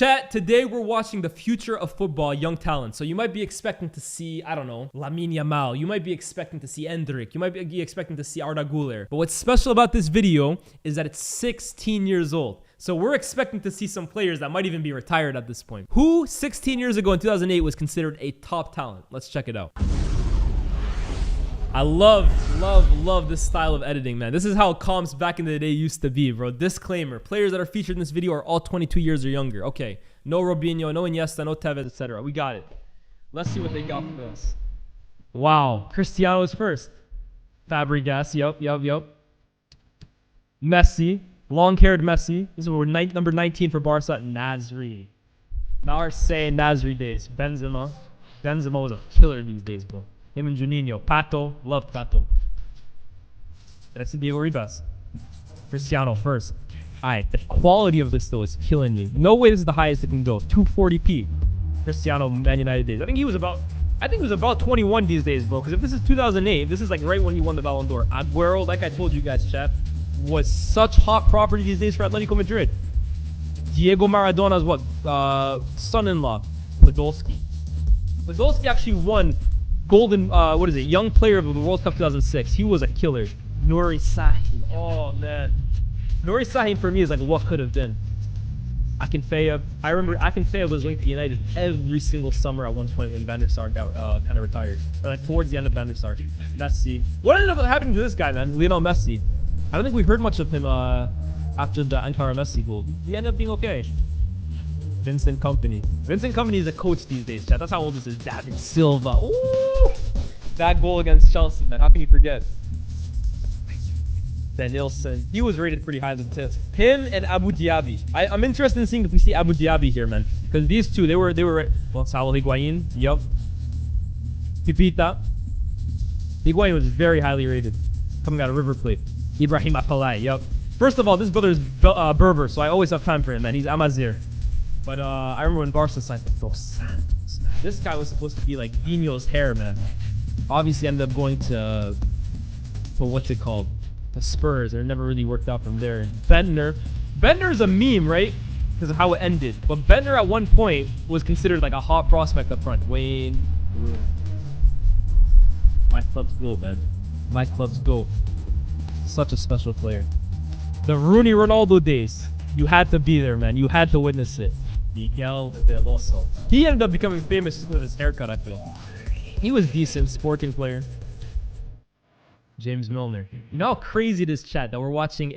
Chat, today we're watching the future of football, young talent. So you might be expecting to see, I don't know, Lamine Yamal. You might be expecting to see Endrick. You might be expecting to see Arda Güler. But what's special about this video is that it's 16 years old. So we're expecting to see some players that might even be retired at this point. Who 16 years ago in 2008 was considered a top talent? Let's check it out. I love this style of editing, man. This is how comps back in the day used to be, bro. Disclaimer, players that are featured in this video are all 22 years or younger. Okay, no Robinho, no Iniesta, no Tevez, etc. We got it. Let's see what they got for us. Wow, Cristiano is first. Fabregas, yup. Messi, long-haired Messi. This is number 19 for Barca. Nasri. Marseille, Nasri days. Benzema was a killer these days, bro. Him and Juninho. Pato. Loved Pato. That's Diego Ribas. Cristiano first. Alright, the quality of this though is killing me. No way this is the highest it can go. 240p. Cristiano, Man United days. I think he was about 21 these days, bro. Because if this is 2008, this is like right when he won the Ballon d'Or. Aguero, like I told you guys, chat, was such hot property these days for Atletico Madrid. Diego Maradona's what? Son-in-law. Podolski. Podolski actually won Golden, Young Player of the World Cup 2006. He was a killer. Nuri Sahin. Oh, man. Nuri Sahin for me is like what could have been. Akinfeev. I remember Akinfeev was linked to United every single summer at one point when Van der Sar got kind of retired. Or like towards the end of Van der Sar. Messi. What ended up happening to this guy, man? Lionel Messi. I don't think we heard much of him after the Ankara Messi goal. He ended up being okay. Vincent Kompany. Vincent Kompany is a coach these days, chat. That's how old this is. David Silva. Ooh! That goal against Chelsea, man. How can you forget? Danielson. He was rated pretty high as a tip. Him and Abu Dhabi. I'm interested in seeing if we see Abu Dhabi here, man. Because these two, they were well, Saul Higuain. Yup. Pipita. Higuain was very highly rated. Coming out of River Plate. Ibrahim Afellay. Yup. First of all, this brother is Berber, so I always have time for him, man. He's Amazir. But I remember when Barca signed Dos Santos. This guy was supposed to be like Dino's hair, man. Obviously ended up going to what's it called? The Spurs. It never really worked out from there. Bentner. Bentner's a meme, right? Because of how it ended. But Bentner at one point was considered like a hot prospect up front. Wayne. My club's go, man. My club's go. Such a special player. The Rooney Ronaldo days. You had to be there, man. You had to witness it. Miguel Veloso. He ended up becoming famous with his haircut, I feel. He was decent, sporting player. James Milner. You know how crazy it is, chat, that we're watching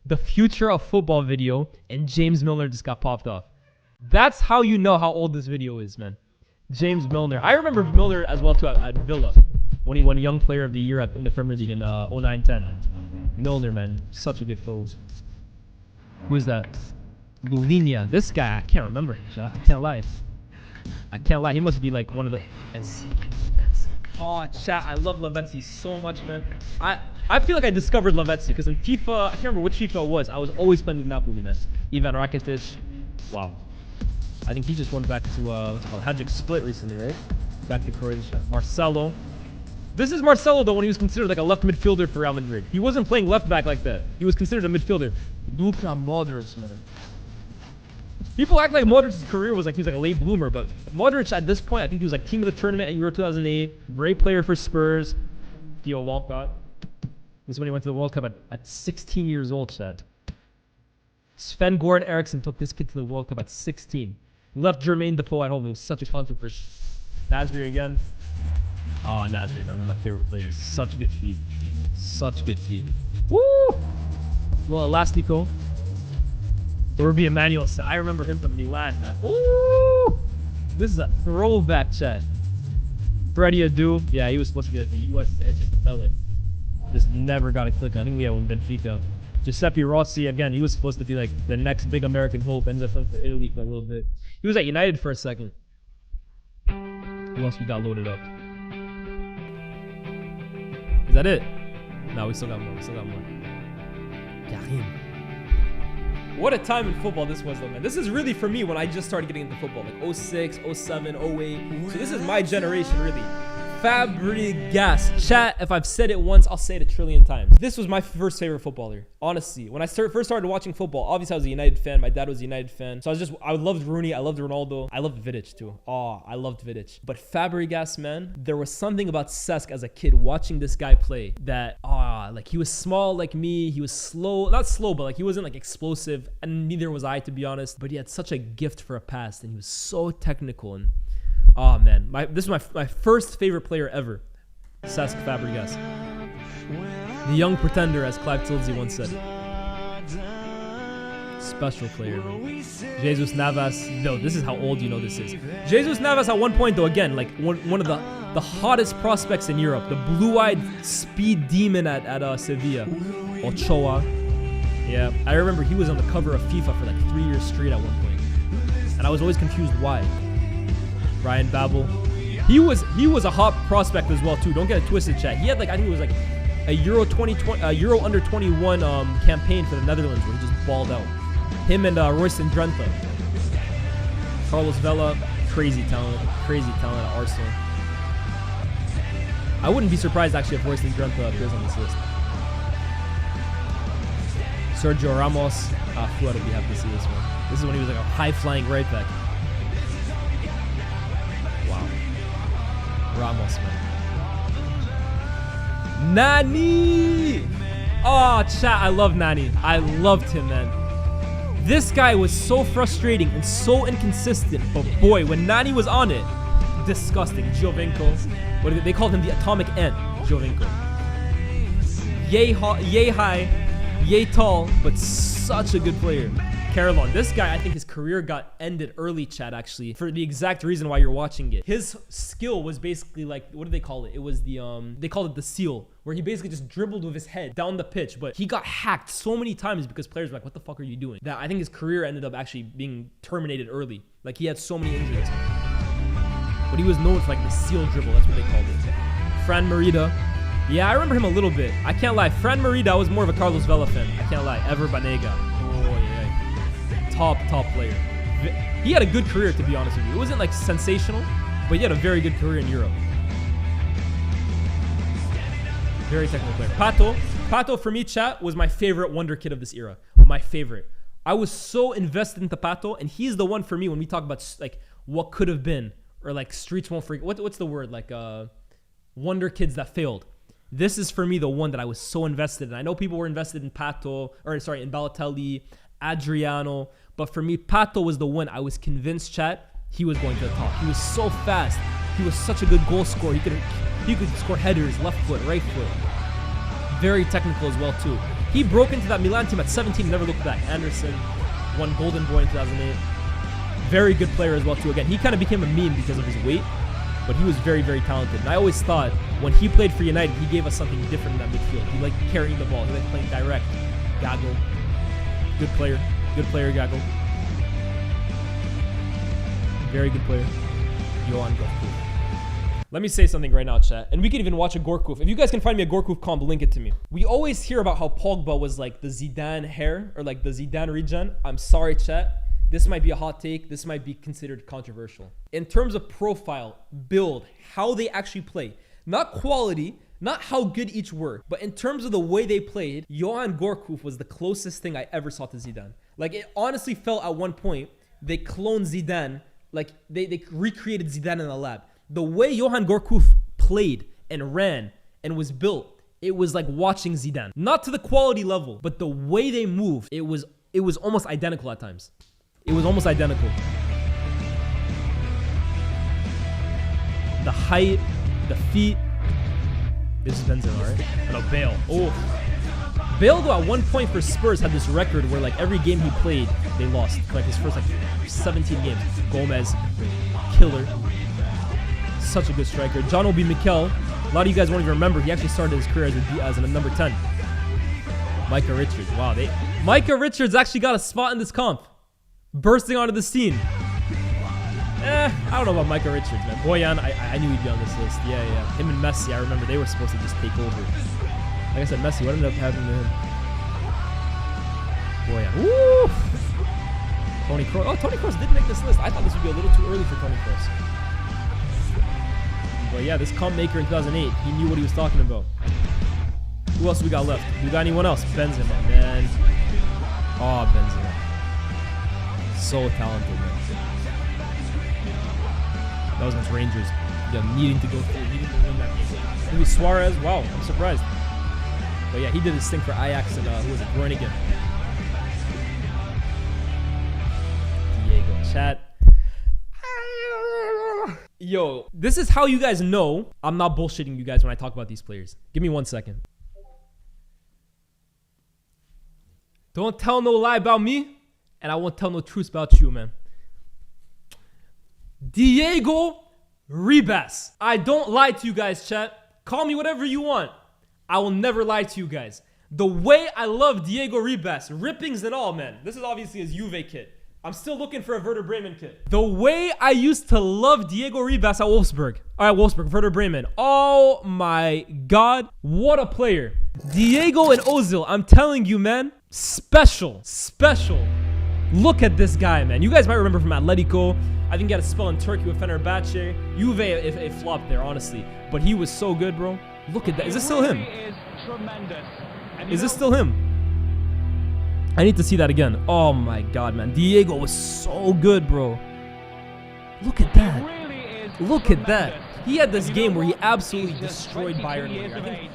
the future of football video and James Milner just got popped off. That's how you know how old this video is, man. James Milner. I remember Milner as well too at Villa when he won Young Player of the Year in the Premier League in 09-10. Milner, man, such a good pose. Who is that? Lulinia. This guy, I can't remember. I can't lie. He must be like one of the... Oh, chat, I love Lavezzi so much, man. I feel like I discovered Lavezzi because in FIFA, I can't remember which FIFA it was. I was always playing with Napoli, man. Ivan Rakitic. Wow. I think he just went back to, what's it called? Hajduk Split recently, right? Back to Croatia. Marcelo. This is Marcelo, though, when he was considered like a left midfielder for Real Madrid. He wasn't playing left back like that. He was considered a midfielder. Luka Modric, man. People act like Modric's career was like he was like a late bloomer, but Modric at this point, I think he was like team of the tournament at Euro 2008. Great player for Spurs. Theo Walcott. This is when he went to the World Cup at 16 years old, chat. Sven-Goran Eriksson took this kid to the World Cup at 16. Left Jermaine Defoe at home. It was such a conflict for Nasri again. Oh, Nasri, one of my favorite players. Such good feed. Such good feed. Woo! Well, Elastico. Or be Emmanuel. I remember him from Milan. Woo! This is a throwback, chat. Freddie Adu. Yeah, he was supposed to be at the U.S. Edge of the pellet. Just never got a click. I think we had one Benfica. Giuseppe Rossi, again, he was supposed to be like the next big American hope. Ends up playing for Italy for a little bit. He was at United for a second. Who else we got loaded up? Is that it? No, we still got more. Karim. What a time in football this was, though, man. This is really for me when I just started getting into football, like 06, 07, 08. So this is my generation, really. Fabregas. Chat, if I've said it once, I'll say it a trillion times. This was my first favorite footballer. Honestly, when I first started watching football, obviously I was a United fan. My dad was a United fan. So I loved Rooney. I loved Ronaldo. I loved Vidic too. Oh, I loved Vidic. But Fabregas, man, there was something about Cesc as a kid watching this guy play that, like he was small like me. He was slow, not slow, but like he wasn't like explosive. And neither was I, to be honest. But he had such a gift for a pass and he was so technical. And oh man, this is my first favorite player ever, Cesc Fabregas. The young pretender, as Clive Tilsey once said. Special player, man. Jesus Navas. No, this is how old you know this is. Jesus Navas at one point, though, again, like one of the hottest prospects in Europe. The blue-eyed speed demon at Sevilla. Ochoa. Yeah, I remember he was on the cover of FIFA for like 3 years straight at one point. And I was always confused why. Ryan Babel. He was a hot prospect as well, too. Don't get it twisted, chat. He had like, I think it was like a Euro under 21 campaign for the Netherlands where he just balled out. Him and Royston Drenthe. Carlos Vela, crazy talent at Arsenal. I wouldn't be surprised actually if Royston Drenthe appears on this list. Sergio Ramos. Who would be happy to see this one? This is when he was like a high-flying right back. Wow. Ramos, man. Nani! Oh, chat, I love Nani. I loved him, man. This guy was so frustrating and so inconsistent, but boy, when Nani was on it, disgusting. Giovinco. They called him the atomic ant, Giovinco. Yay high, yay tall, but such a good player. Carolon. This guy, I think his career got ended early, chat, actually, for the exact reason why you're watching it. His skill was basically like, what do they call it? It was the, they called it the seal, where he basically just dribbled with his head down the pitch, but he got hacked so many times because players were like, what the fuck are you doing? That I think his career ended up actually being terminated early. Like, he had so many injuries. But he was known for like the seal dribble, that's what they called it. Fran Merida. Yeah, I remember him a little bit. I can't lie. Fran Merida, I was more of a Carlos Vela fan. I can't lie. Ever Banega. Top player. He had a good career, to be honest with you. It wasn't like sensational, but he had a very good career in Europe. Very technical player. Pato for me, chat, was my favorite wonder kid of this era. My favorite. I was so invested into Pato, and he's the one for me when we talk about like what could have been, or like streets won't forget. What's the word? Like wonder kids that failed. This is for me the one that I was so invested in. I know people were invested in Pato, or sorry, in Balotelli, Adriano, but for me, Pato was the one I was convinced, chat, he was going to the top. He was so fast. He was such a good goal scorer. He could score headers, left foot, right foot. Very technical as well, too. He broke into that Milan team at 17, never looked back. Anderson won Golden Boy in 2008. Very good player as well, too. Again, he kind of became a meme because of his weight, but he was very, very talented. And I always thought when he played for United, he gave us something different in that midfield. He liked carrying the ball. He liked playing direct. Gago. Good player. Good player, Gago. Very good player. Johan Gorkuf. Let me say something right now, chat. And we can even watch a Gorkuf. If you guys can find me a Gorkuf comp, link it to me. We always hear about how Pogba was like the Zidane hair, or like the Zidane regen. I'm sorry, chat. This might be a hot take. This might be considered controversial. In terms of profile, build, how they actually play. Not quality, not how good each were, but in terms of the way they played, Johan Gorkuf was the closest thing I ever saw to Zidane. Like, it honestly felt at one point, they cloned Zidane, like they recreated Zidane in the lab. The way Johan Gorkuf played and ran and was built, it was like watching Zidane. Not to the quality level, but the way they moved, it was almost identical at times. It was almost identical. The height, the feet. This is Benzema, right? No, Bale. Oh. Bale, though, at one point for Spurs had this record where like every game he played, they lost. Like his first like 17 games. Gomez, killer. Such a good striker. John Obi Mikel. A lot of you guys won't even remember. He actually started his career as a number 10. Micah Richards. Wow, Micah Richards actually got a spot in this comp. Bursting onto the scene. I don't know about Micah Richards, man. Boyan, I knew he'd be on this list. Yeah. Him and Messi, I remember they were supposed to just take over. Like I said, Messi, what ended up happening to him? Boyan. Woo! Toni Kroos. Oh, Toni Kroos did make this list. I thought this would be a little too early for Toni Kroos. But yeah, this comp maker in 2008, he knew what he was talking about. Who else we got left? We got anyone else? Benzema, man. Oh, Benzema. So talented, man. That was against Rangers. Yeah, needing to go through, needing to win that game. Maybe Suarez. Wow, I'm surprised. But yeah, he did his thing for Ajax and who was it? Groningen. Diego, chat. Yo, this is how you guys know I'm not bullshitting you guys when I talk about these players. Give me 1 second. Don't tell no lie about me, and I won't tell no truth about you, man. Diego Ribas. I don't lie to you guys, chat. Call me whatever you want. I will never lie to you guys. The way I love Diego Ribas, rippings and all, man. This is obviously his Juve kit. I'm still looking for a Werder Bremen kit. The way I used to love Diego Ribas at Wolfsburg. All right, Wolfsburg, Werder Bremen. Oh my God. What a player. Diego and Ozil, I'm telling you, man. Special. Look at this guy, man. You guys might remember from Atletico. I think he had a spell in Turkey with Fenerbahce. Juve, it flopped there, honestly. But he was so good, bro. Look at that. Is this still him? Is this still him? I need to see that again. Oh my God, man. Diego was so good, bro. Look at that. Look at that. He had this game where he absolutely destroyed Bayern. I think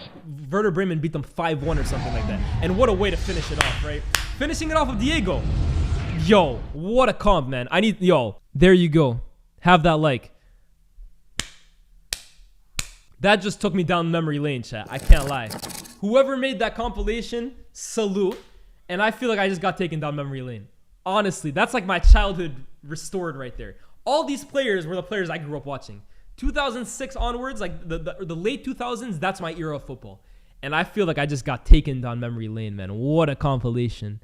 Werder Bremen beat them 5-1 or something like that. And what a way to finish it off, right? Finishing it off with Diego. Yo, what a comp, man. Yo, there you go. Have that like. That just took me down memory lane, chat. I can't lie. Whoever made that compilation, salute. And I feel like I just got taken down memory lane. Honestly, that's like my childhood restored right there. All these players were the players I grew up watching. 2006 onwards, like the late 2000s, that's my era of football. And I feel like I just got taken down memory lane, man. What a compilation.